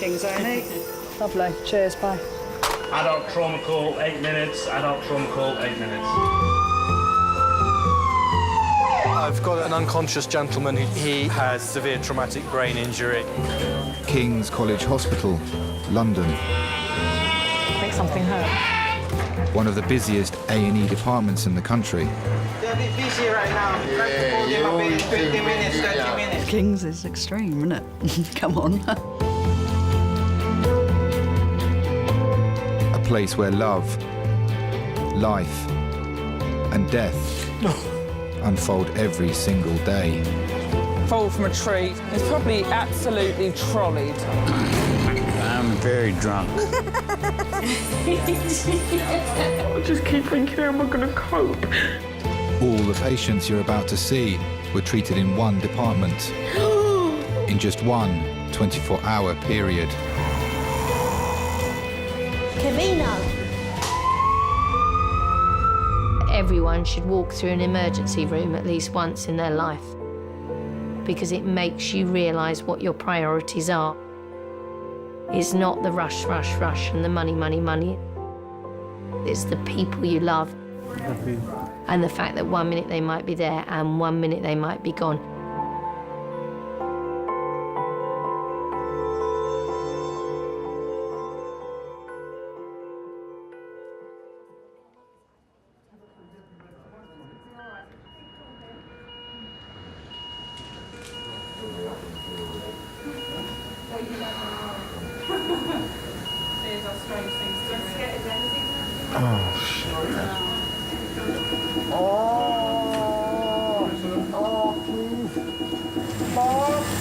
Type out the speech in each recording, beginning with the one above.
King's A&E. Lovely. Cheers, bye. Adult trauma call, 8 minutes. Adult trauma call, 8 minutes. I've got an unconscious gentleman. He has severe traumatic brain injury. King's College Hospital, London. I think something hurt. One of the busiest A&E departments in the country. They're a bit busy right now. Try to call them maybe 20 minutes, 30 minutes. King's is extreme, isn't it? Come on. A place where love, life and death unfold every single day. Fall from a tree. He's probably absolutely trolleyed. I'm very drunk. I just keep thinking, how am I going to cope? All the patients you're about to see were treated in one department in just one 24-hour period. Cavino. Everyone should walk through an emergency room at least once in their life because it makes you realise what your priorities are. It's not the rush, rush, rush and the money, money, money. It's the people you love and the fact that 1 minute they might be there and 1 minute they might be gone.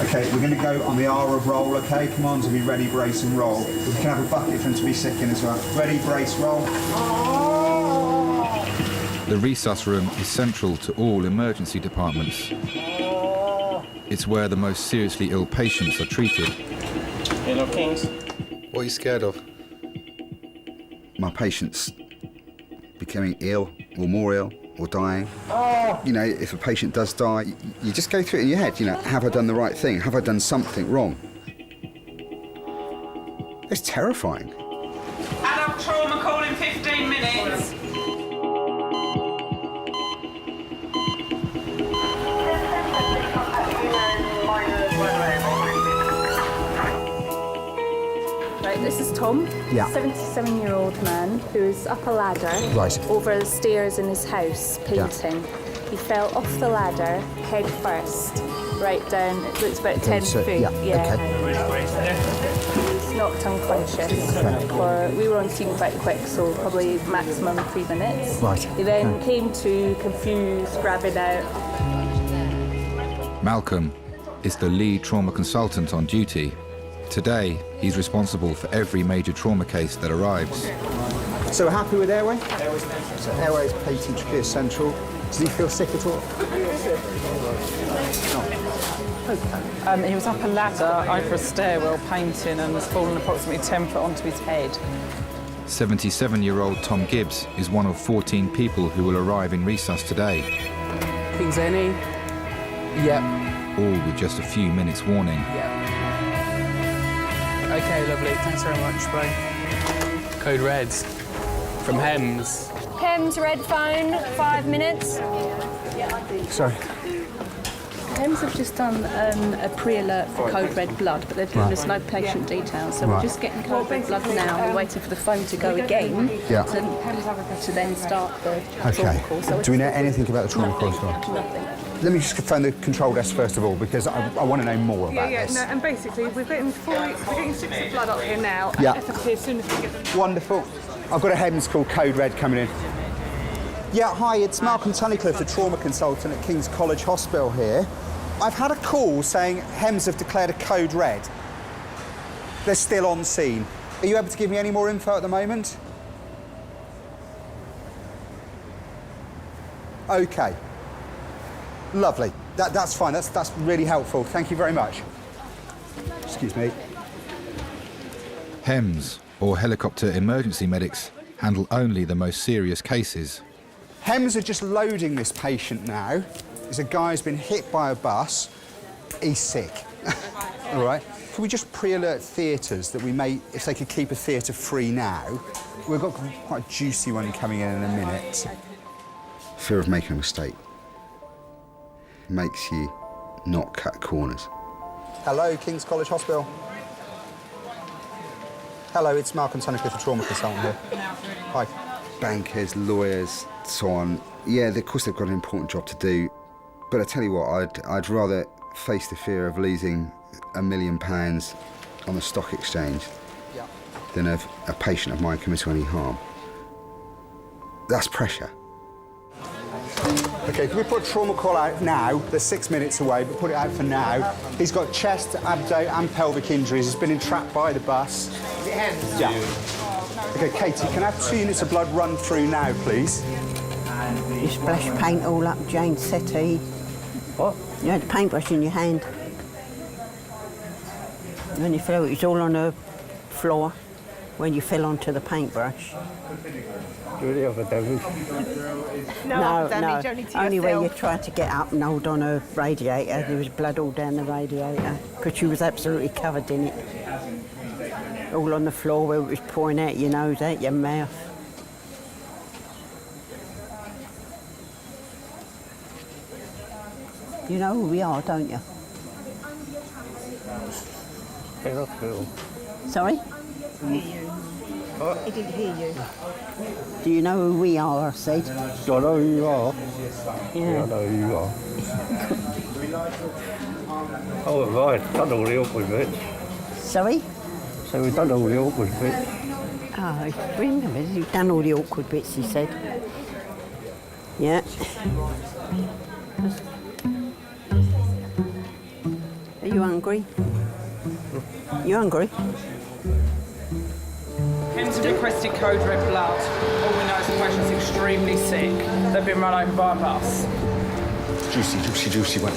Okay, we're going to go on the R of roll, okay? Come on, to be ready, brace and roll. We can have a bucket for him to be sick in as well. Ready, brace, roll. The resus room is central to all emergency departments. It's where the most seriously ill patients are treated. Hello, Kings. What are you scared of? My patients becoming ill or more ill or dying. You know, if a patient does die, you just go through it in your head, you know, have I done the right thing? Have I done something wrong? It's terrifying. Adult trauma call in 15 minutes. Right, this is Tom, Yeah. 77-year-old man who is up a ladder over the stairs in his house painting. He fell off the ladder head first, right down, it looks about 10 foot. Okay. He's knocked unconscious. We were on scene quite quick, so probably maximum 3 minutes. Right. He then came to, confused, grabbing out. Malcolm is the lead trauma consultant on duty. Today, he's responsible for every major trauma case that arrives. So we're happy with airway? So airway is patent central. Does he feel sick at all? He was up a ladder over a stairwell painting and has fallen approximately 10 foot onto his head. 77-year-old Tom Gibbs is one of 14 people who will arrive in resus today. King's A&E. Yep. All with just a few minutes warning. Yep. OK, lovely. Thanks very much. Bye. Code Reds from Hems. Hems, red phone, 5 minutes. Sorry. Hems have just done a pre-alert for code red blood, but they've given us no patient details, so we're just getting code red blood now. We're waiting for the phone to go again to then start the trauma call. So Do we know anything about the trauma call as well? Nothing. Let me just phone the control desk first of all, because I want to know more about this. No, and basically we're getting 6 of blood up here now. Yeah. FFP as soon as we get them. Wonderful. I've got a Hems called Code Red coming in. Yeah, hi, it's Malcolm Tunnicliffe, the trauma consultant at King's College Hospital here. I've had a call saying Hems have declared a Code Red. They're still on scene. Are you able to give me any more info at the moment? OK. Lovely. That's fine. That's really helpful. Thank you very much. Excuse me. Hems, or helicopter emergency medics, handle only the most serious cases. Hems are just loading this patient now. There's a guy who's been hit by a bus. He's sick. All right. Can we just pre-alert theatres that we may, if they could keep a theatre free now? We've got quite a juicy one coming in a minute. Fear of making a mistake makes you not cut corners. Hello, King's College Hospital. Hello, it's Malcolm Tunnicliffe, a trauma consultant here. Hi. Bankers, lawyers, so on. Yeah, of course they've got an important job to do. But I tell you what, I'd rather face the fear of losing £1 million on the stock exchange than of a patient of mine committing any harm. That's pressure. OK, can we put a trauma call out now? They're 6 minutes away, but put it out for now. He's got chest, abdo and pelvic injuries. He's been entrapped by the bus. Is it hands? Yeah. OK, Katie, can I have 2 units of blood run through now, please? You splash paint all up Jane's settee. What? You had the paintbrush in your hand. And then you fell, it was all on the floor when you fell onto the paintbrush. Really have a damage? No, only where you tried to get up and hold on a radiator. There was blood all down the radiator because she was absolutely covered in it. All on the floor where it was pouring out your nose, out your mouth. You know who we are, don't you? Sorry? What? I didn't hear you. Do you know who we are, I said? I know who you are. Yeah. I know who you are. Oh, right, done all the awkward bits. Sorry? So we've done all the awkward bits. Oh, remember, you've done all the awkward bits, he said. Yeah. Are you hungry? You hungry? Hems have requested code red blood. All we know is the patient's extremely sick. They've been run over by a bus. Juicy one.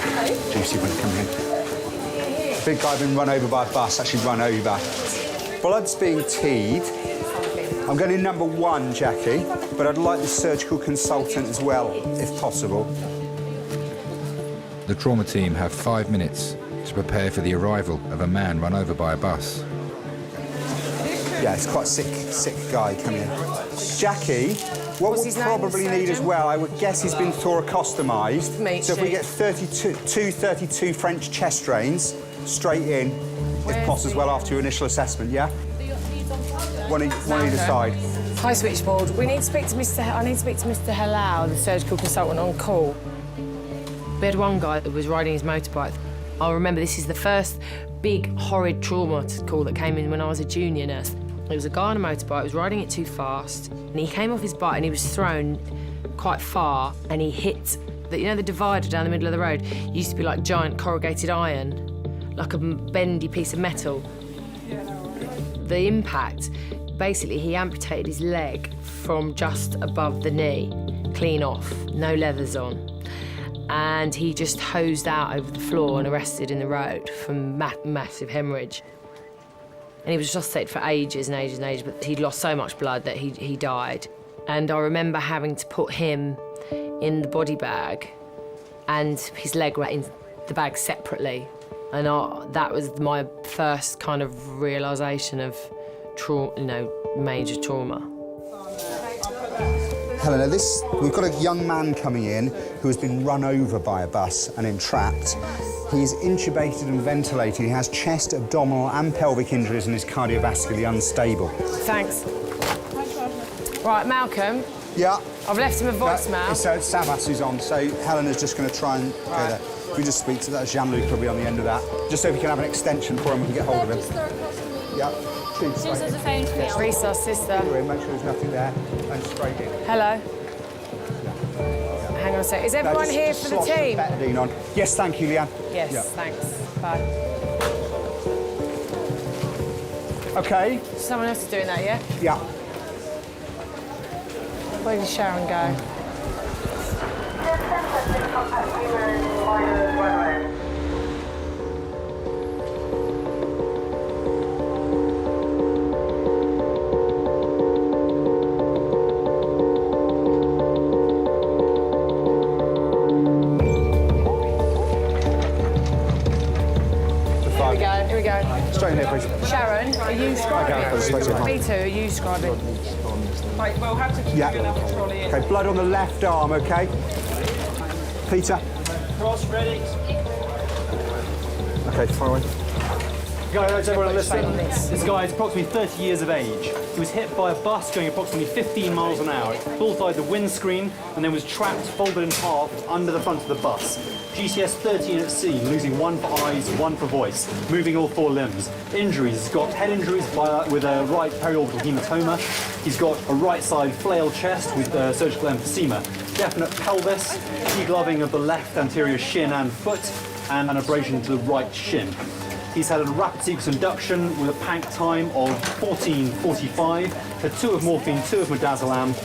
Juicy one, come here. Big guy been run over by a bus, actually run over. Blood's being teed. I'm going in number 1, Jackie, but I'd like the surgical consultant as well, if possible. The trauma team have 5 minutes to prepare for the arrival of a man run over by a bus. Yeah, it's quite a sick guy coming in. Jackie, what we'll probably need as well, I would guess he's been thoracostomised. So if we get 32 French chest drains straight in, if possible, as well after your initial assessment, yeah? One either side. Hi, switchboard. I need to speak to Mr. Halal, the surgical consultant on call. We had one guy that was riding his motorbike. I remember this is the first big, horrid trauma call that came in when I was a junior nurse. It was a guy on a motorbike, was riding it too fast, and he came off his bike and he was thrown quite far, and he hit the divider down the middle of the road. It used to be like giant corrugated iron, like a bendy piece of metal. The impact, basically he amputated his leg from just above the knee, clean off, no leathers on. And he just hosed out over the floor and arrested in the road from massive hemorrhage. And he was resuscitated for ages and ages and ages, but he'd lost so much blood that he died. And I remember having to put him in the body bag and his leg went in the bag separately. And that was my first kind of realisation of major trauma. Helena, we've got a young man coming in who has been run over by a bus and entrapped. He's intubated and ventilated. He has chest, abdominal and pelvic injuries and is cardiovascularly unstable. Thanks. Right, Malcolm. Yeah? I've left him a voicemail. So it's Savas who's on, so Helena's just going to try and go there. If we just speak to that, Jean-Luc will be on the end of that. Just so we can have an extension for him and we can get hold of him. Yeah. Reese, our sister. Make sure there's nothing there and straight in. Hello. Hang on a sec. Is everyone here for the team? Betadine on. Yes, thank you, Leanne. Yes, yeah. Thanks. Bye. OK. Someone else is doing that, yeah? Yeah. Where did Sharon go? Straight in here, please. Sharon, are you scribing? straight in. Me too, are you scribing? Right, we'll have to keep Yeah. another trolley in. Okay, blood on the left arm, okay? Peter. Cross ready. Okay, far away. Guys, everyone listen. This guy is approximately 30 years of age. He was hit by a bus going approximately 15 miles an hour. It bullseyed the windscreen and then was trapped, folded in half, under the front of the bus. GCS 13 at sea, losing one for eyes, one for voice, moving all 4 limbs. Injuries, he's got head injuries with a right periorbital hematoma. He's got a right side flail chest with surgical emphysema. Definite pelvis, degloving of the left anterior shin and foot, and an abrasion to the right shin. He's had a rapid sequence induction with a pank time of 14:45, had 2 of morphine, 2 of midazolam.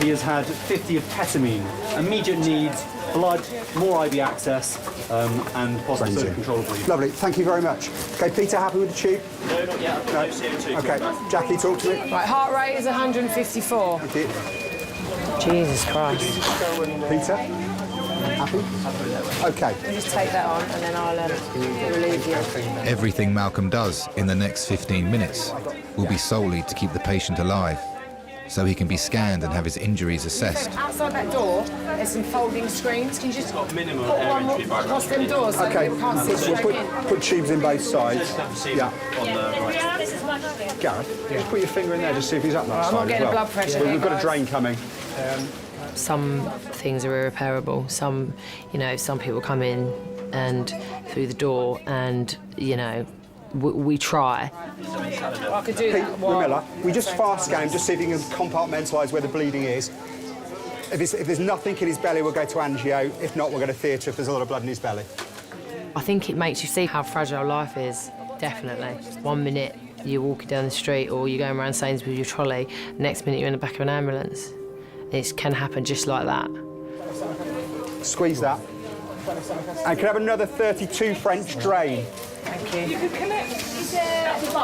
He has had 50 of ketamine. Immediate needs, blood, more IV access, and possible surgical control of bleeding. Lovely, thank you very much. Okay, Peter, happy with the tube? No, not yet. No. Okay, Jackie, talk to me. Right, heart rate is 154. Thank you. Jesus Christ. Peter, happy? Okay. I'll just take that on and then I'll relieve you. Everything Malcolm does in the next 15 minutes will be solely to keep the patient alive, so he can be scanned and have his injuries assessed. Outside that door, there's some folding screens. Can you just put minimum one across them doors so Okay, people can't see straight in? put tubes in both sides. Yeah. On the right. Gareth, just put your finger in there to see if he's up that I'm side not as getting well. a blood pressure We've here, got a guys. drain coming. Some things are irreparable. Some, some people come in and through the door and, we try. I could do that. Ramilla, we just fast scan him, just see if you can compartmentalise where the bleeding is. If there's nothing in his belly, we'll go to angio. If not, we'll go to theatre if there's a lot of blood in his belly. I think it makes you see how fragile life is, definitely. 1 minute you're walking down the street or you're going around Sainsbury's with your trolley, next minute you're in the back of an ambulance. It can happen just like that. Squeeze that. And can I have another 32 French drain? Thank you.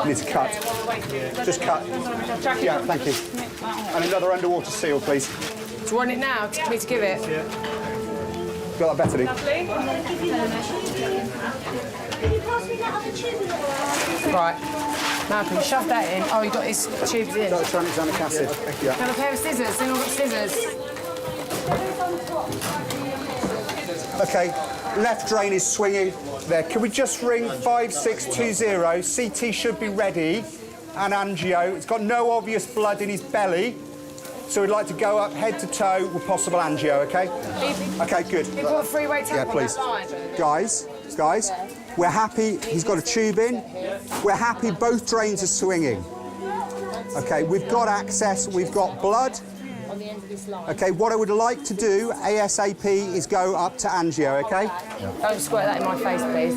Need to cut. Just cut. Yeah, thank you. And another underwater seal, please. Do you want it now? For me to give it? Yeah. Got that better, Right. Malcolm, shove that in. Oh, you got his tubes in. Tranexamic acid. Yeah. Can I have a pair of scissors? Anyone got scissors? Okay, left drain is swinging there. Can we just ring 5620? CT should be ready. And angio. It's got no obvious blood in his belly. So we'd like to go up head to toe with possible angio, okay? Okay, good. Can you put a three-way tap on please. that line? Guys, we're happy he's got a tube in. We're happy both drains are swinging. Okay, we've got access, we've got blood. Okay, what I would like to do ASAP is go up to angio, okay? Don't squirt that in my face, please.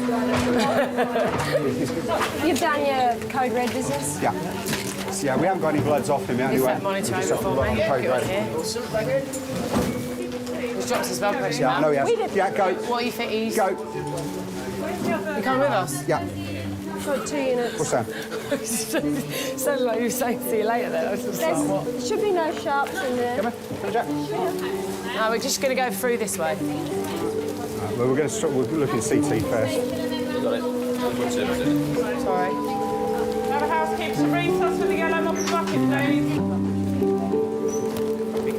You've done your code red business? Yeah. Yeah, we haven't got any bloods off him yet Is anyway. that monitor Just over got for blood me? on the code Good red. here. He's dropped his blood pressure Yeah, now. I know he has. Yeah, go. What are you think? Go. You coming with us? Yeah. For 2 units. What's that? Sounded like you were saying see you later then. I was just like, what? There should be no sharps in there. Come on, Jack. No, we're just going to go through this way. Well, we're going to start. We're looking at CT first. Got it. Sorry. Have a housekeeper to resus with the yellow mop bucket, please.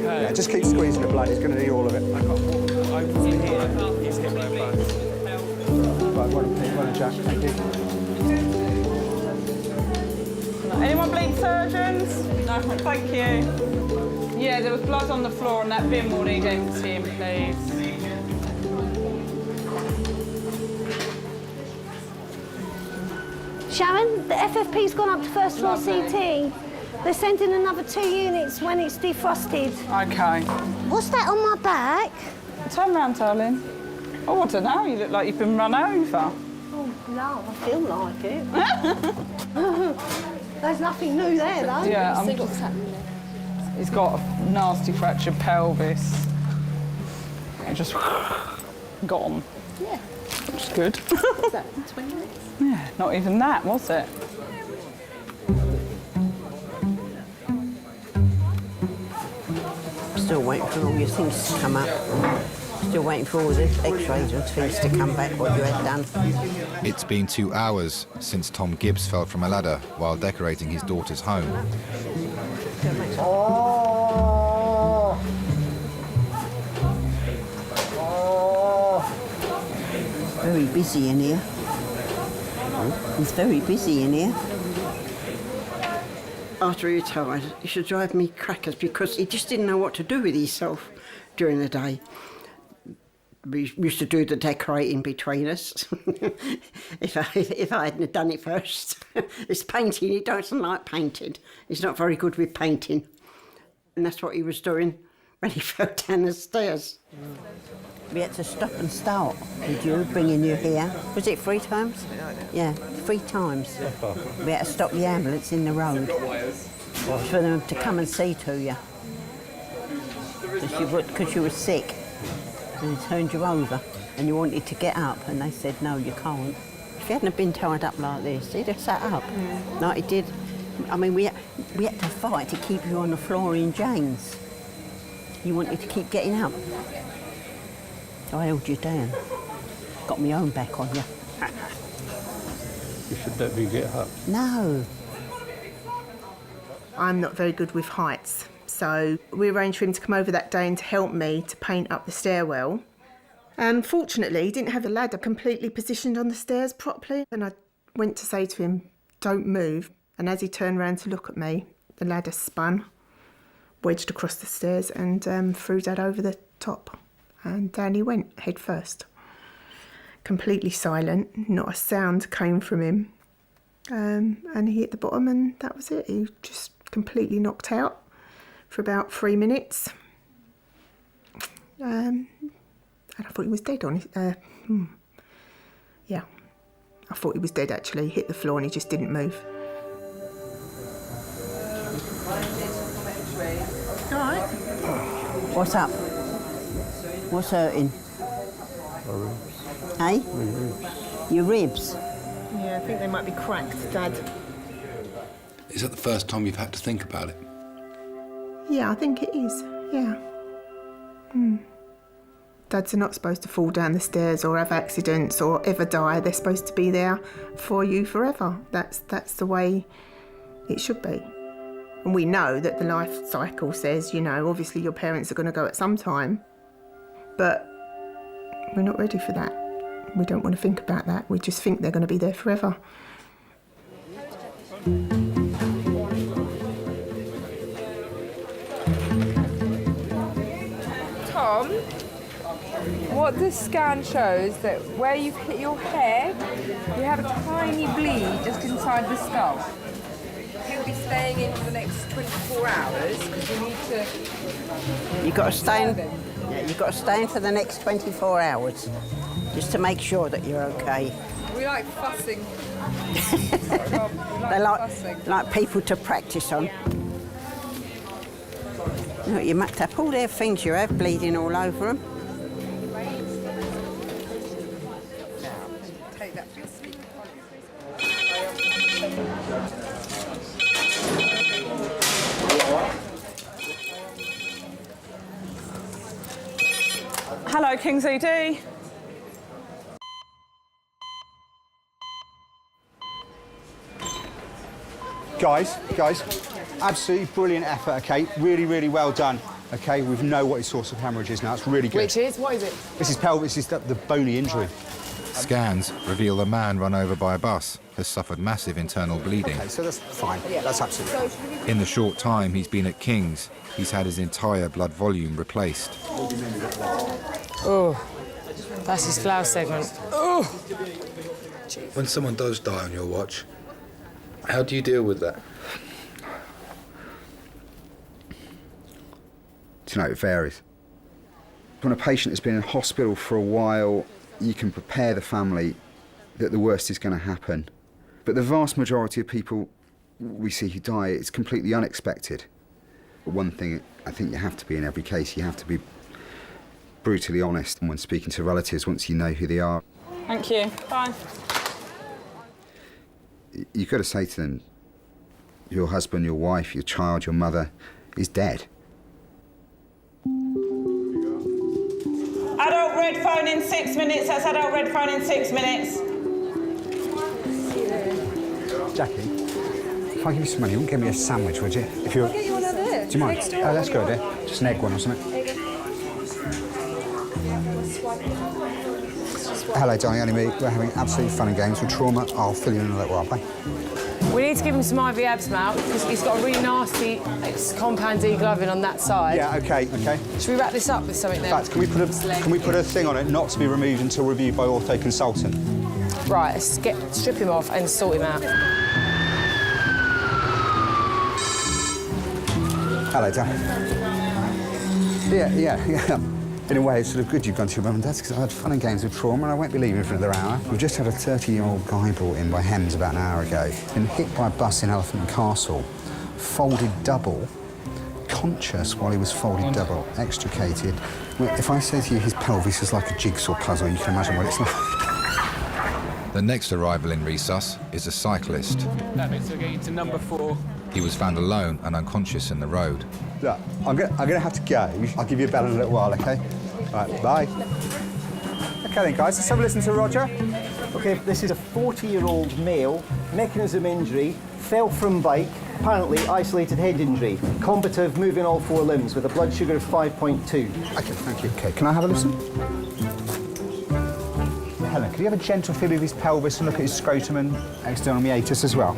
Yeah, just keep squeezing the blood. He's going to need all of it. I was in here. He's hit by a bus. Right, one on Jack. Thank you. Anyone bleed surgeons? No, thank you. Yeah, there was blood on the floor and that bin will need emptying, please. Sharon, the FFP's gone up to first floor CT. They're sending another 2 units when it's defrosted. Okay. What's that on my back? Turn round, darling. Oh, I don't know, you look like you've been run over. Oh, no, I feel like it. There's nothing new there, though. Yeah, See what's happening there. He's got a nasty fractured pelvis. It just gone. Yeah. Which is good. What's that, 20 minutes? Yeah, not even that, was it? Still waiting for all your things to come up. Still waiting for all the x-rays and things to come back, what you had done. It's been 2 hours since Tom Gibbs fell from a ladder while decorating his daughter's home. Very busy in here. It's very busy in here. After he retired, he should drive me crackers because he just didn't know what to do with himself during the day. We used to do the decorating between us. if I hadn't done it first. It's painting, he doesn't like painting. He's not very good with painting. And that's what he was doing when he fell down the stairs. We had to stop and start, did you, bringing you here? Was it 3 times? Yeah, 3 times. We had to stop the ambulance in the road for them to come and see to you. Because you were sick. And they turned you over and you wanted to get up and they said, no, you can't. If you hadn't have been tied up like this, he'd have sat up. Like he did. I mean, we had to fight to keep you on the floor in chains. You wanted to keep getting up. So I held you down. Got my own back on you. You should let me get up. No. I'm not very good with heights. So we arranged for him to come over that day and to help me to paint up the stairwell. And fortunately, he didn't have the ladder completely positioned on the stairs properly. And I went to say to him, don't move. And as he turned around to look at me, the ladder spun, wedged across the stairs and threw Dad over the top. And down he went, head first. Completely silent, not a sound came from him. And he hit the bottom and that was it. He just completely knocked out for about 3 minutes. And I thought he was dead on it. Yeah, I thought he was dead actually. He hit the floor and he just didn't move. All right. What's up? What's hurting? My ribs. Hey? My ribs. Your ribs? Yeah, I think they might be cracked, Dad. Is that the first time you've had to think about it? Yeah, I think it is, yeah. Dads are not supposed to fall down the stairs or have accidents or ever die. They're supposed to be there for you forever. That's the way it should be. And we know that the life cycle says, you know, obviously your parents are going to go at some time, but we're not ready for that. We don't want to think about that. We just think they're going to be there forever. Tom, what the scan shows that where you've hit your head, you have a tiny bleed just inside the skull. He'll be staying in for the next 24 hours because you need to... You've got to stay in, yeah, you've got to stay in for the next 24 hours, just to make sure that you're okay. We like fussing. They like people to practice on. Look, you mucked up all their things you have, bleeding all over them. Take that for your sleep. Hello, King's ED. Guys, absolutely brilliant effort, okay? Really, really well done, okay? We know what his source of hemorrhage is now. It's really good. Which is? What is it? This is pelvis, this is the bony injury. Scans reveal the man run over by a bus has suffered massive internal bleeding. Okay, so that's fine. That's absolutely fine. In the short time he's been at King's, he's had his entire blood volume replaced. Oh, that's his flower segment. Oh! When someone does die on your watch, how do you deal with that? Do you know, it varies. When a patient has been in hospital for a while, you can prepare the family that the worst is going to happen. But the vast majority of people we see who die, it's completely unexpected. But one thing I think you have to be in every case, you have to be brutally honest when speaking to relatives once you know who they are. Thank you. Bye. You've got to say to them, your husband, your wife, your child, your mother is dead. Adam! red phone in 6 minutes. That's adult red phone in 6 minutes. Jackie, if I give you some money, you wouldn't give me a sandwich, would you? If you're... I'll get you one of this. Do you mind? Oh, that's good, eh? Just an egg one or something. Hello, Donny, only me. We're having absolutely fun and games with trauma. I'll fill you in a little while, bye. We need to give him some IV absmount because he's got a really nasty compound degloving on that side. Yeah, OK. Should we wrap this up with something then? In fact, can we put a thing on it not to be removed until reviewed by ortho consultant? Right, let's strip him off and sort him out. Hello, Dan. Yeah. In a way, it's sort of good you've gone to your mum and dad's because I had fun and games with trauma and I won't be leaving for another hour. We've just had a 30-year-old guy brought in by Hems about an hour ago. Been hit by a bus in Elephant and Castle, folded double, conscious while he was folded double, extricated. Well, if I say to you his pelvis is like a jigsaw puzzle, you can imagine what it's like. The next arrival in resus is a cyclist. That means we're getting to number 4. He was found alone and unconscious in the road. Look, I'm gonna have to go. I'll give you a bell in a little while, OK? Right, bye. OK then, guys, let's have a listen to Roger. OK, this is a 40-year-old male, mechanism injury, fell from bike, apparently isolated head injury, combative, moving all 4 limbs with a blood sugar of 5.2. OK, thank you. OK, can I have a listen? Helen, could you have a gentle feel of his pelvis and look at his scrotum and external meatus as well?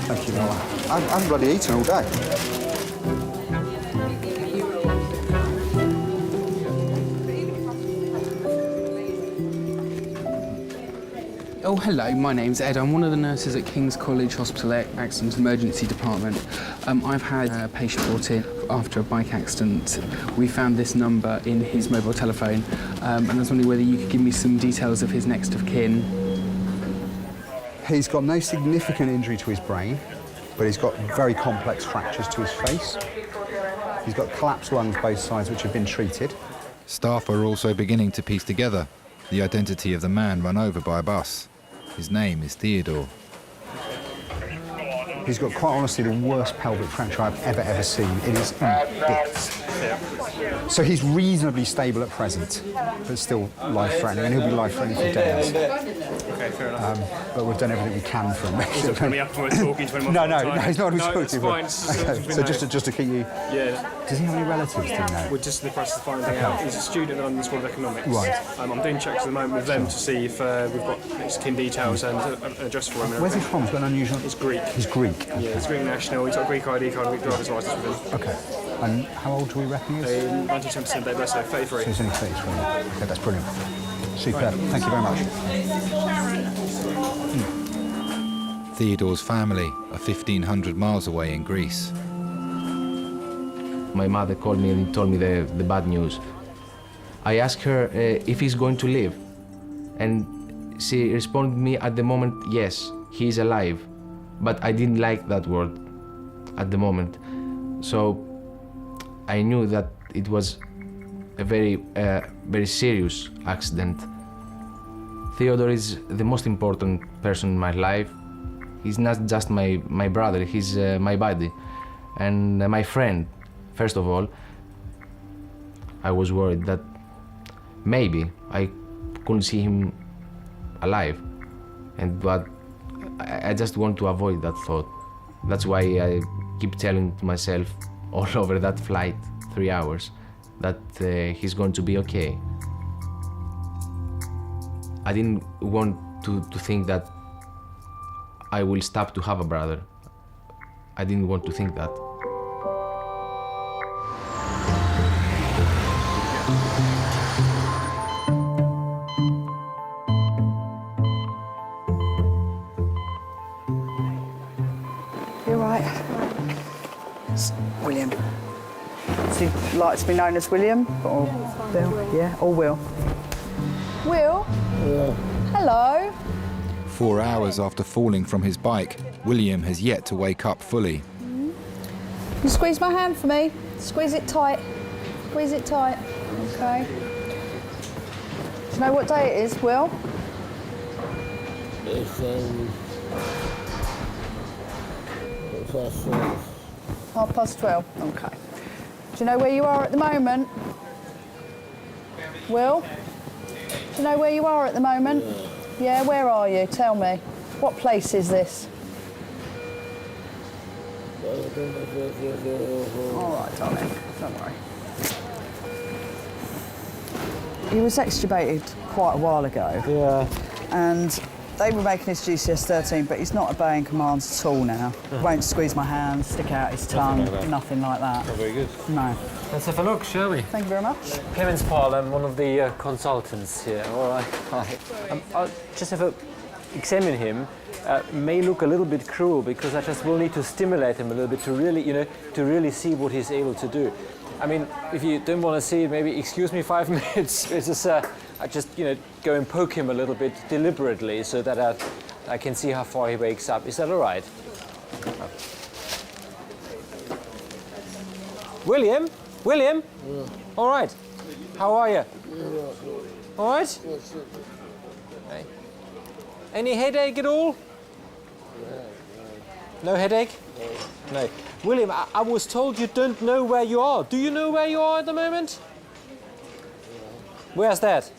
Thank you, Nola. I haven't bloody eaten all day. Oh, hello, my name's Ed. I'm one of the nurses at King's College Hospital Accident Emergency Department. I've had a patient brought in after a bike accident. We found this number in his mobile telephone, and I was wondering whether you could give me some details of his next of kin. He's got no significant injury to his brain, but he's got very complex fractures to his face. He's got collapsed lungs both sides, which have been treated. Staff are also beginning to piece together the identity of the man run over by a bus. His name is Theodore. He's got, quite honestly, the worst pelvic fracture I've ever seen. It is in bits. So he's reasonably stable at present, but still life-threatening, and he'll be life-threatening for days. OK, fair enough. But we've done everything we can for him. He's not going to be up when we're talking to him. No, he's not going to be talking to him. Fine. So just to keep you... Yeah. Does he have any relatives, do you know? We're just in the process of finding out. He's a student at the London School of Economics. Right. I'm doing checks at the moment with them to see if we've got his kin details and an address for him. Where's he from? He's got an unusual... He's Greek. He's Greek? Okay. Yeah, he's Greek national. He's got a Greek ID card and a Greek driver's licence with him. OK. And how old do we reckon he is? 1910% day birth, so 33. So he's only 33. OK, that's brilliant. Superb. Thank you very much. Theodore's family are 1,500 miles away in Greece. My mother called me and told me the bad news. I asked her if he's going to live, and she responded me at the moment, yes, he is alive. But I didn't like that word at the moment. So I knew that it was a very serious accident. Theodore is the most important person in my life. He's not just my brother, he's my buddy and my friend. First of all, I was worried that maybe I couldn't see him alive, but I just want to avoid that thought. That's why I keep telling to myself all over that flight, 3 hours, that he's going to be okay. I didn't want to think that I will stop to have a brother. I didn't want to think that. You're right. It's William. Does he like to be known as William or Bill? Yeah, or Will. Will? Yeah. Hello. 4 hours after falling from his bike, William has yet to wake up fully. You squeeze my hand for me. Squeeze it tight. Squeeze it tight. Okay. Do you know what day it is, Will? It's 12:30. 12:30. Okay. Do you know where you are at the moment? Will? Do you know where you are at the moment? Yeah, where are you? Tell me. What place is this? All right, darling. Don't worry. He was extubated quite a while ago. Yeah. And they were making his GCS 13, but he's not obeying commands at all now. Won't squeeze my hand, stick out his tongue, nothing like that. Not very good. No. Let's have a look, shall we? Thank you very much. Clemens Paul, I'm one of the consultants here. All right. Hi. I'll just have a examine him. May look a little bit cruel because I just will need to stimulate him a little bit to really, to really see what he's able to do. I mean, if you don't want to see it, maybe excuse me 5 minutes. It's just, I just, go and poke him a little bit deliberately so that I can see how far he wakes up. Is that all right? William? William? Yeah. All right. How are you? All right? Okay. Any headache at all? No headache? No. William, I was told you don't know where you are. Do you know where you are at the moment? Where's that?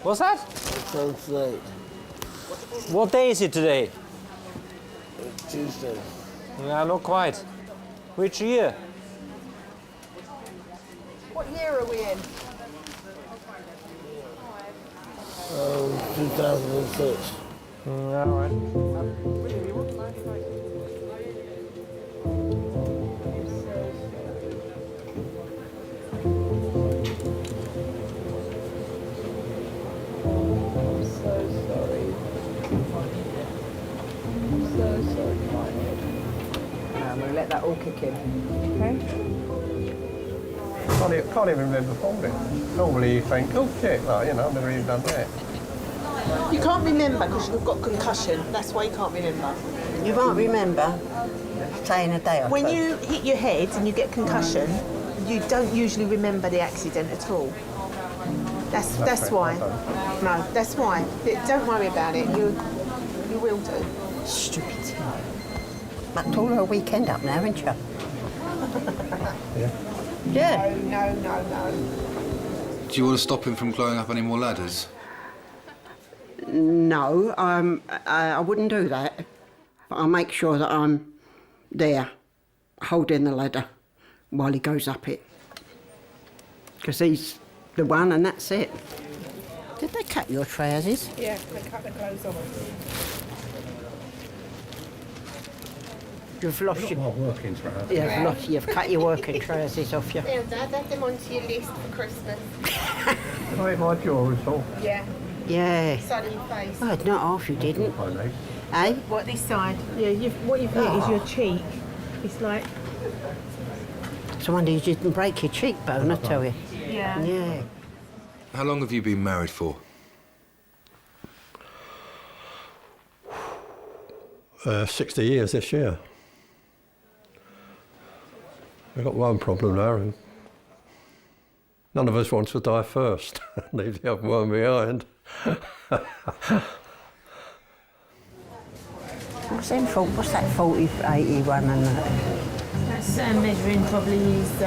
What's that? What day is it today? Tuesday. No, not quite. Which year? What year are we in? 2006. All right. I'm going to let that all kick in. Okay? Can't even remember falling. Normally you think, oh shit, like, I've never even done that. You can't remember because you've got concussion. That's why you can't remember. You won't remember staying a day off. When you hit your head and you get concussion, you don't usually remember the accident at all. That's why. No, that's why. Don't worry about it. You will do. Stupid thing. Mucked all her weekend up now, haven't you? Yeah. Yeah. No. Do you want to stop him from climbing up any more ladders? No, I wouldn't do that. But I'll make sure that I'm there, holding the ladder while he goes up it. Because he's the one and that's it. Did they cut your trousers? Yeah, they cut the clothes off. You've lost your working trousers. Yeah, you've cut your working trousers off you. Yeah, Dad, add them onto your list for Christmas. I ate my jewellery all. Yeah. Yeah. Sun in your face. Oh, not half you didn't. Eh? What, this side? Yeah, what you've hit is your cheek. It's like... It's a wonder you didn't break your cheekbone, I tell you. Yeah. Yeah. How long have you been married for? 60 years this year. We've got one problem now, and none of us wants to die first. Leave the other one behind. What's that 40, 81 and that? That's measuring probably his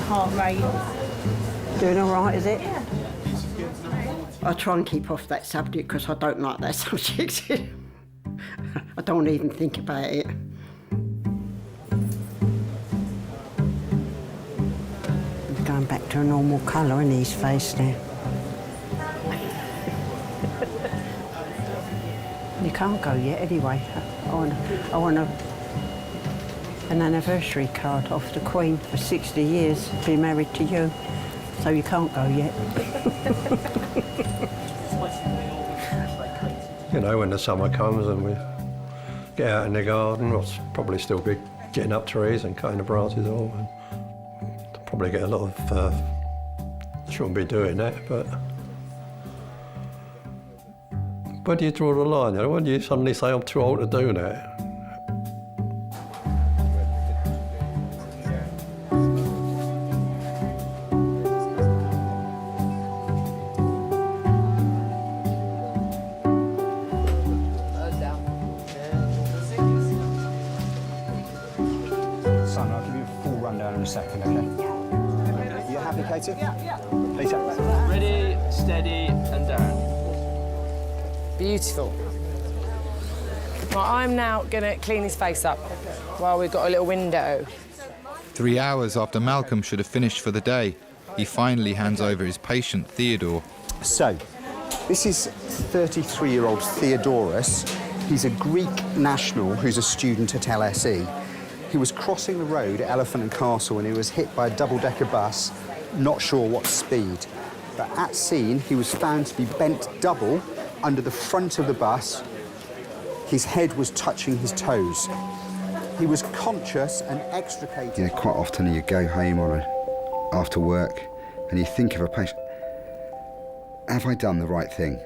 heart rate. Doing all right, is it? Yeah. I try and keep off that subject because I don't like that subject. I don't even think about it. He's going back to a normal colour in his face now. You can't go yet anyway. I want an anniversary card off the Queen for 60 years, be married to you. So you can't go yet. When the summer comes and we get out in the garden, we'll probably still be getting up trees and cutting the branches off. And probably get a lot of, shouldn't be doing that, but where do you draw the line? When do you suddenly say I'm too old to do that? Happy, Katie? Yeah. Please. Ready, steady, and down. Beautiful. Right, I'm now going to clean his face up while we've got a little window. 3 hours after Malcolm should have finished for the day, he finally hands over his patient, Theodore. So, this is 33-year-old Theodorus. He's a Greek national who's a student at LSE. He was crossing the road at Elephant and Castle when he was hit by a double-decker bus, not sure what speed. But at scene, he was found to be bent double under the front of the bus. His head was touching his toes. He was conscious and extricated. You know, quite often you go home after work and you think of a patient, have I done the right thing?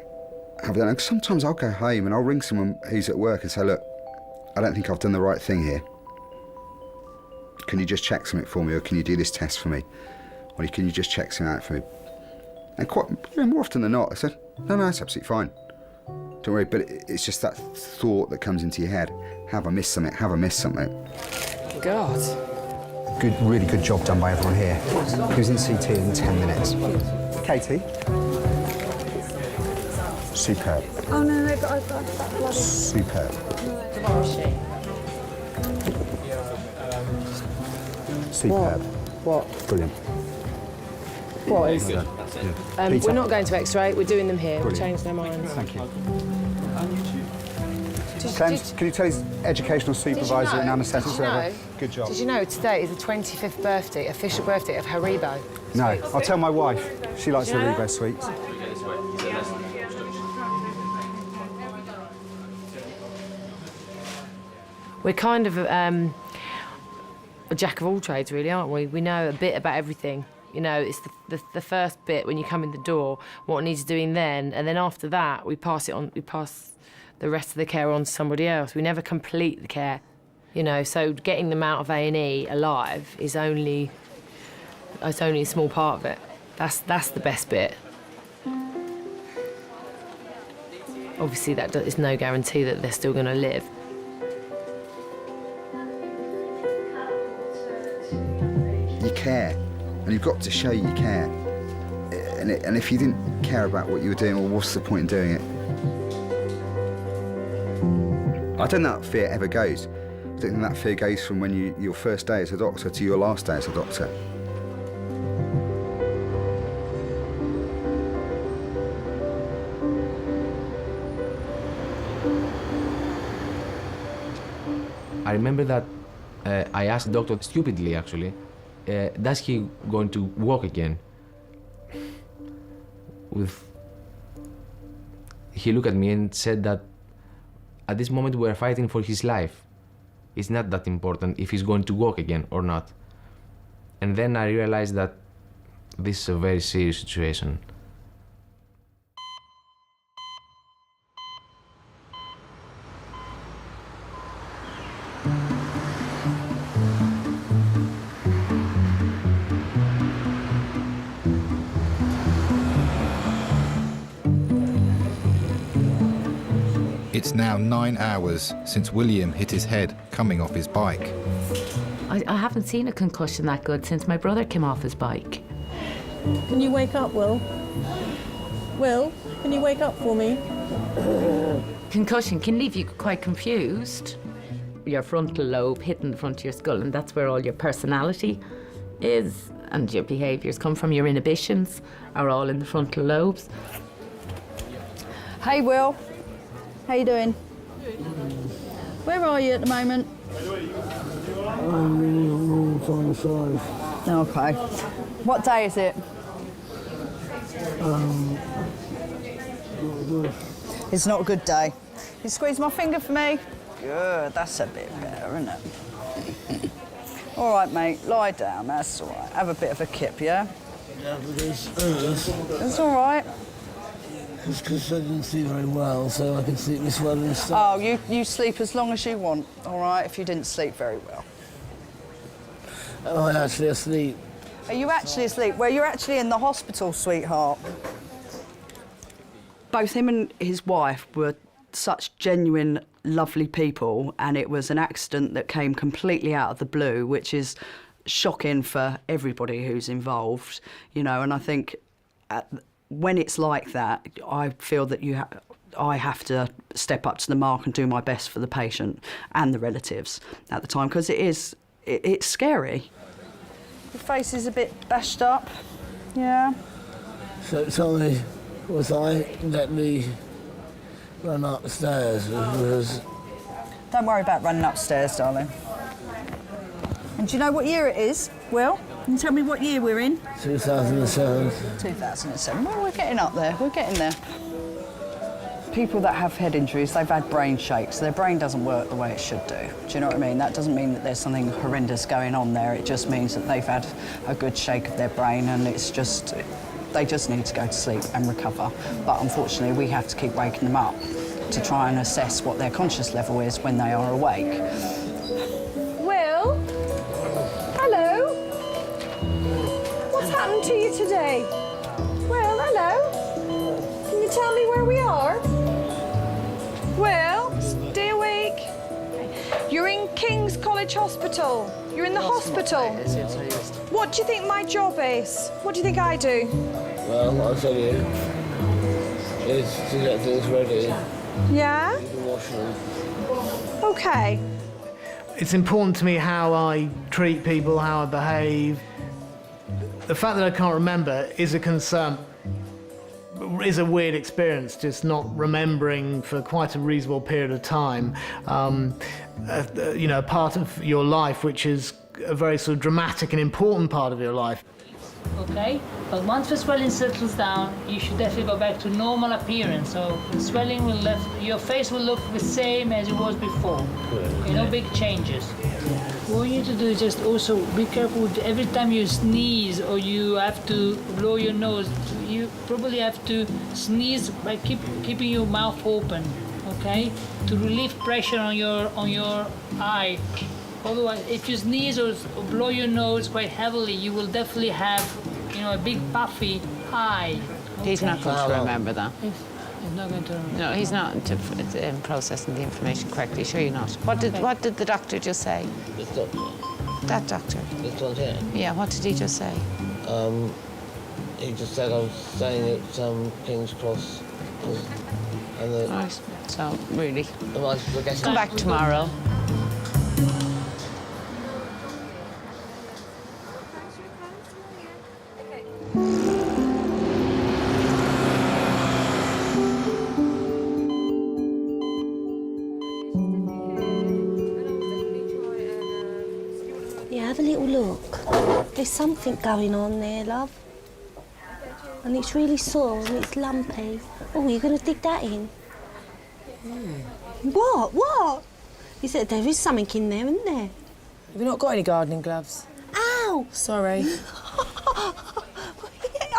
Have I done? Sometimes I'll go home and I'll ring someone who's at work and say, look, I don't think I've done the right thing here. Can you just check something for me, or can you do this test for me? Or can you just check something out for me? And quite, more often than not, I said, no, it's absolutely fine. Don't worry, but it's just that thought that comes into your head. Have I missed something? Have I missed something? God. Really good job done by everyone here. He was in CT in 10 minutes. Katie? Superb. Oh no, I've got blood. Superb. Superb. What? Brilliant. What is Well done. we're not going to X-ray, we're doing them here. We've changed our minds. Thank you. Clem, can you tell his educational supervisor and anaesthetist? Good job. Did you know today is the 25th birthday, official birthday of Haribo? No, I'll tell my wife. She likes Did you know Haribo that? sweets. We're kind of a jack of all trades, really, aren't we? We know a bit about everything. You know, it's the first bit when you come in the door, what needs doing then, and then after that, we pass it on. We pass the rest of the care on to somebody else. We never complete the care, you know. So getting them out of A&E alive is only a small part of it. That's the best bit. Obviously, that is no guarantee that they're still going to live. You care, and you've got to show you care. And if you didn't care about what you were doing, well, what's the point in doing it? I don't know that fear ever goes. I don't think that fear goes from when your first day as a doctor to your last day as a doctor. I remember that I asked the doctor stupidly, actually, does he going to walk again? He looked at me and said that at this moment we're fighting for his life. It's not that important if he's going to walk again or not. And then I realized that this is a very serious situation. It's now 9 hours since William hit his head coming off his bike. I haven't seen a concussion that good since my brother came off his bike. Can you wake up, Will? Will, can you wake up for me? Concussion can leave you quite confused. Your frontal lobe hitting the front of your skull, and that's where all your personality is, and your behaviours come from. Your inhibitions are all in the frontal lobes. Hey, Will. How you doing? Where are you at the moment? Okay. What day is it? It's not a good day. You squeeze my finger for me? Good, that's a bit better, isn't it? All right, mate, lie down, that's all right. Have a bit of a kip, yeah? Yeah, because It's all right. it's because I didn't sleep very well, so I can sleep this well and stuff. Oh, you sleep as long as you want, all right, if you didn't sleep very well. Am I actually asleep? Are you actually asleep? Well, you're actually in the hospital, sweetheart. Both him and his wife were such genuine, lovely people, and it was an accident that came completely out of the blue, which is shocking for everybody who's involved, you know, and I think when it's like that, I feel that I have to step up to the mark and do my best for the patient and the relatives at the time, because it's scary. Your face is a bit bashed up, yeah. So tell me, was I let me run upstairs? Don't worry about running upstairs, darling. And do you know what year it is, Will? Can you tell me what year we're in? 2007. 2007. Well, we're getting up there. We're getting there. People that have head injuries, they've had brain shakes. Their brain doesn't work the way it should do. Do you know what I mean? That doesn't mean that there's something horrendous going on there. It just means that they've had a good shake of their brain, and it's just, they just need to go to sleep and recover. But unfortunately, we have to keep waking them up to try and assess what their conscious level is when they are awake. Will? Hello? What's happened to you today? Well, hello? Can you tell me where we are? Will, stay awake. You're in King's College Hospital. You're in the hospital. What do you think my job is? What do you think I do? Well, I'll tell you, is to get things ready. Yeah? You can wash them. Okay. It's important to me how I treat people, how I behave. The fact that I can't remember is a concern. Is a weird experience, just not remembering for quite a reasonable period of time, you know, a part of your life which is a very sort of dramatic and important part of your life. Okay, but once the swelling settles down, you should definitely go back to normal appearance. So the swelling will your face will look the same as it was before. Okay, no big changes. What you need to do is just also be careful with every time you sneeze or you have to blow your nose. You probably have to sneeze by keeping your mouth open, okay, to relieve pressure on your eye. Otherwise, if you sneeze or blow your nose quite heavily, you will definitely have, you know, a big puffy eye. Okay. He's not going to remember that. He's not going to remember. No, he's not processing the information correctly. Sure, you're not. What did the doctor just say? This doctor. That doctor. This one here. Yeah. What did he just say? He just said I was staying at King's Cross. Right. So really, come come back tomorrow. Yeah, have a little look. There's something going on there, love. And it's really sore and it's lumpy. Oh, you're going to dig that in? What? What? He said there is something in there, isn't there? Have you not got any gardening gloves? Ow! Sorry. I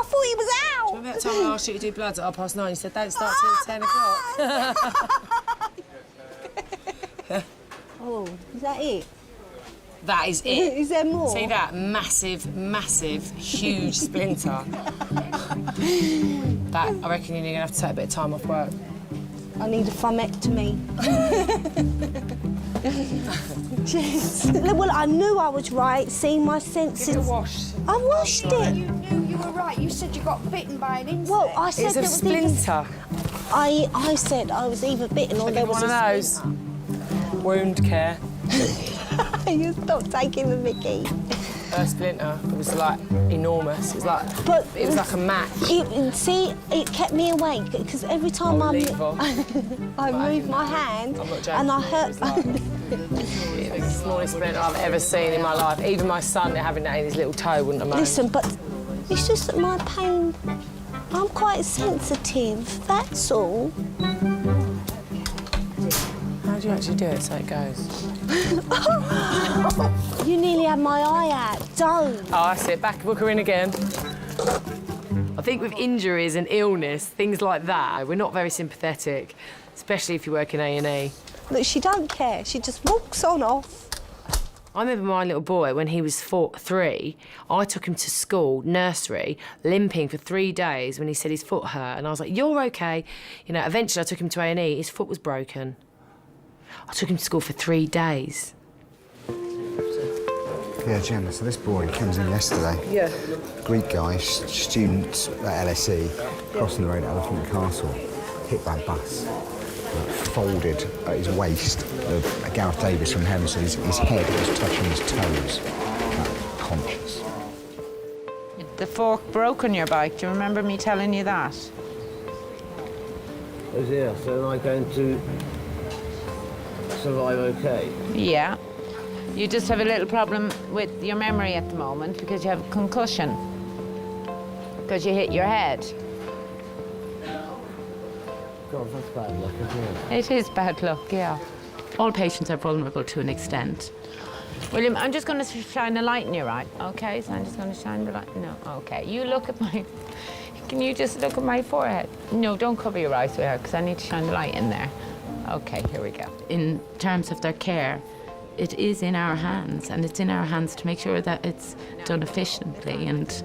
thought he was out. Do you remember that time I asked you to do bloods at 9:30? You said don't start till 10 o'clock. Oh, is that it? That is it. Is there more? See that massive, huge splinter? That, I reckon you're going to have to take a bit of time off work. I need a thumectomy. Jeez. Well, I knew I was right, seeing my senses. Give it a wash. I washed it. You knew you were right. You said you got bitten by an insect. Well, I said it's a there was splinter. I said I was either bitten or there was one of those. Wound care. You stop taking the mickey. First splinter, it was like enormous. It was like, it was like a match. It kept me awake because every time I moved my hand and I hurt. The smallest splinter I've ever seen in my life. Even my son having that in his little toe wouldn't have moaned. Listen, but it's just that my pain. I'm quite sensitive. That's all. How do you actually do it so it goes? You nearly had my eye out. Don't. Oh, that's it. Back, book her in again. I think with injuries and illness, things like that, we're not very sympathetic, especially if you work in A&E. Look, she don't care. She just walks on off. I remember my little boy, when he was 3, I took him to school, nursery, limping for 3 days when he said his foot hurt. And I was like, you're OK. You know, eventually I took him to A&E. His foot was broken. I took him to school for 3 days. Yeah, Gemma, so this boy comes in yesterday. Yeah. Greek guy, student at LSE, crossing the road at Elephant Castle, hit by a bus, folded at his waist. Gareth Davis from Heaven said his head was touching his toes, conscious. The fork broke on your bike. Do you remember me telling you that? Oh, yeah, so am I going to survive okay? Yeah. You just have a little problem with your memory at the moment because you have a concussion. Because you hit your head. God, that's bad luck, isn't it? It is bad luck, yeah. All patients are vulnerable to an extent. William, I'm just going to shine a light in your eye, okay? So I'm just going to shine the light. No, okay. You look at my... Can you just look at my forehead? No, don't cover your eyes with her because I need to shine the light in there. Okay, here we go. In terms of their care, it is in our hands, and it's in our hands to make sure that it's done efficiently and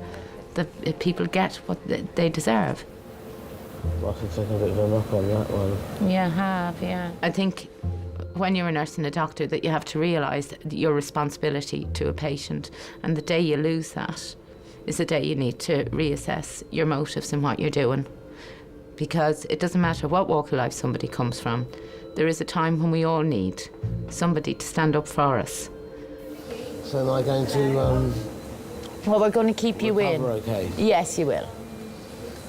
that people get what they deserve. I can take a bit of a knock on that one. Yeah, yeah. I think when you're a nurse and a doctor that you have to realise your responsibility to a patient, and the day you lose that is the day you need to reassess your motives and what you're doing. Because it doesn't matter what walk of life somebody comes from, there is a time when we all need somebody to stand up for us. So am I going to, Well, we're going to keep you in. Okay? Yes, you will.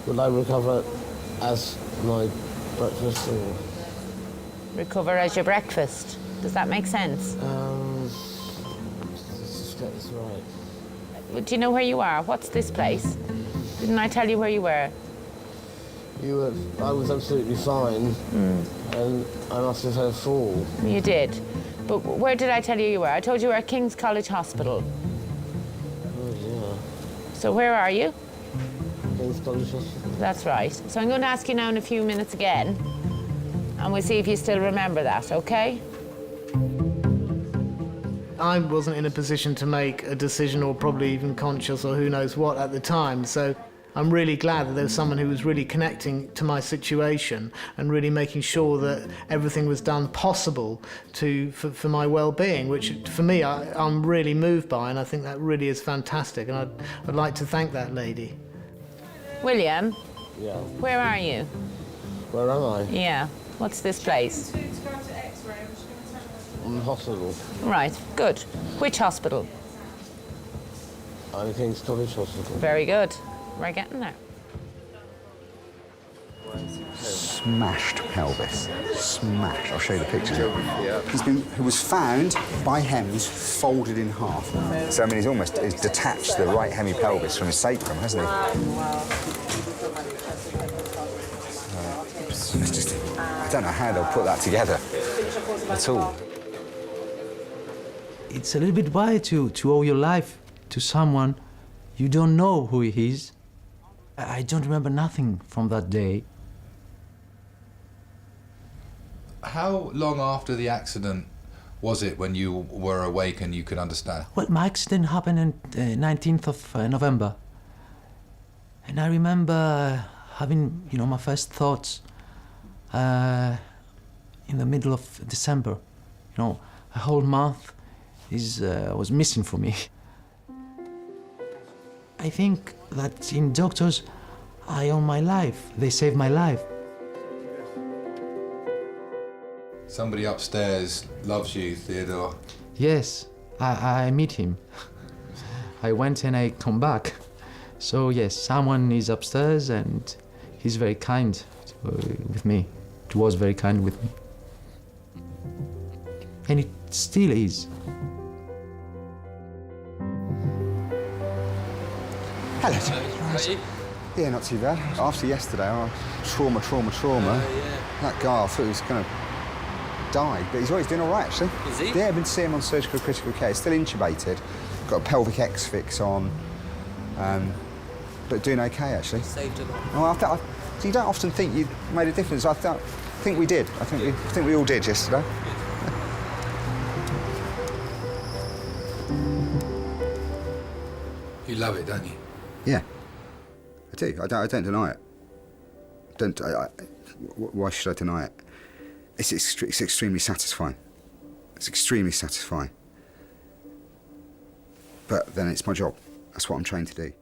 Will I recover as my breakfast or...? Recover as your breakfast. Does that make sense? That's right. Do you know where you are? What's this place? Didn't I tell you where you were? I was absolutely fine, and I must have had a fall. You did. But where did I tell you were? I told you we were at King's College Hospital. Oh, yeah. So where are you? King's College Hospital. That's right. So I'm going to ask you now in a few minutes again, and we'll see if you still remember that, okay? I wasn't in a position to make a decision, or probably even conscious or who knows what at the time, so I'm really glad that there was someone who was really connecting to my situation and really making sure that everything was done possible for my well-being, which for me I'm really moved by, and I think that really is fantastic, and I'd like to thank that lady. William? Yeah? Where are you? Where am I? Yeah. What's this place? I'm in hospital. Right, good. Which hospital? I'm at King's College Hospital. Very good. We're getting there. Smashed pelvis. Smashed. I'll show you the pictures. He was found by Hems, folded in half. So, I mean, he's detached the right hemipelvis from his sacrum, hasn't he? It's just, I don't know how they'll put that together at all. It's a little bit wild to owe your life to someone you don't know who he is. I don't remember nothing from that day. How long after the accident was it when you were awake and you could understand? Well, my accident happened on 19th of November. And I remember having, my first thoughts in the middle of December. A whole month was missing for me. I think that in doctors, I owe my life. They saved my life. Somebody upstairs loves you, Theodore. Yes, I meet him. I went and I come back. So yes, someone is upstairs and he's very kind with me. He was very kind with me. And it still is. Hello. How are you? Yeah, not too bad. After yesterday, trauma. That guy, I thought he was going to die, but he's doing all right, actually. Is he? Yeah, I've been seeing him on surgical critical care. He's still intubated, got a pelvic X-fix on, but doing okay, actually. Saved a lot. Oh, so you don't often think you made a difference. I think we did. I think we all did yesterday. You love it, don't you? Yeah, I do. I don't deny it. Why should I deny it? It's extremely satisfying. It's extremely satisfying. But then it's my job. That's what I'm trained to do.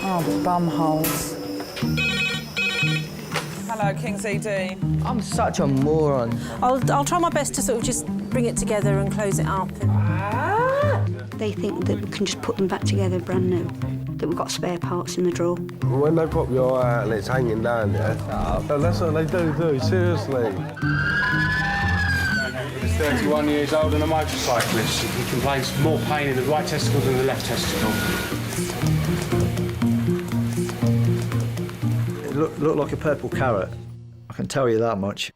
Oh, bumholes. Hello, King's ED. I'm such a moron. I'll try my best to sort of just bring it together and close it up. They think that we can just put them back together brand new, that we've got spare parts in the drawer. When they pop your out and it's hanging down, yeah, that's what they do, seriously. He's 31 years old and a motorcyclist. He complains more pain in the right testicle than the left testicle. It looked like a purple carrot, I can tell you that much.